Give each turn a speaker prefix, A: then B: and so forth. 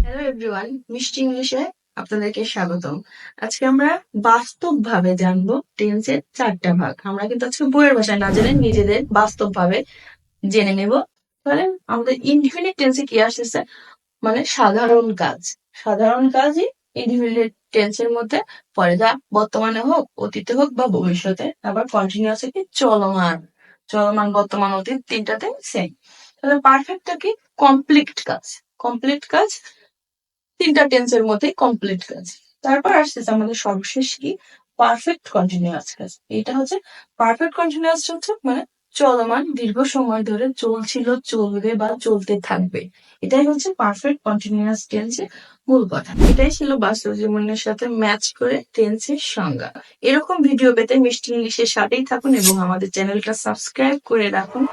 A: Hello everyone, মিষ্টি ইংলিশে আপনাদেরকে স্বাগতম। আজকে আমরা বাস্তবভাবে জানবো টেন্সের 4টা ভাগ। আমরা কিন্তু আজকে বইয়ের ভাষায় না জেনে নিজেদের বাস্তবভাবে জেনে নেব। তাহলে আমাদের ইনডিফিনিট টেন্সে কি আসতেছে, মানে সাধারণ কাজ। সাধারণ কাজই ইনডিফিনিট টেন্সের মধ্যে পড়ে, যা বর্তমানে হোক, অতীতে হোক বা ভবিষ্যতে। আবার কন্টিনিউয়াস কি চলমান, চলমান, বর্তমান, অতীত তিনটাতে সেম। তাহলে পারফেক্টটা কি? কমপ্লিট কাজ। কমপ্লিট কাজ তিনটা টেন্সের মধ্যে কমপ্লিট কাজ। তারপর আসতেছে আমাদের সর্বশেষ কি? পারফেক্ট কন্টিনিউয়াস কাজ। এটা হচ্ছে পারফেক্ট কন্টিনিউয়াস হচ্ছে মানে চলমান, দীর্ঘ সময় ধরে চলছিল, চলবে বা চলতে থাকবে। এটাই হচ্ছে পারফেক্ট কন্টিনিউয়াস টেন্সের মূল কথা। এটাই ছিল বাস্তব জীবনের সাথে ম্যাচ করে টেন্সের সংজ্ঞা। এরকম ভিডিও পেতে মিষ্টি ইংলিশের সাথেই থাকুন এবং আমাদের চ্যানেলটা সাবস্ক্রাইব করে রাখুন।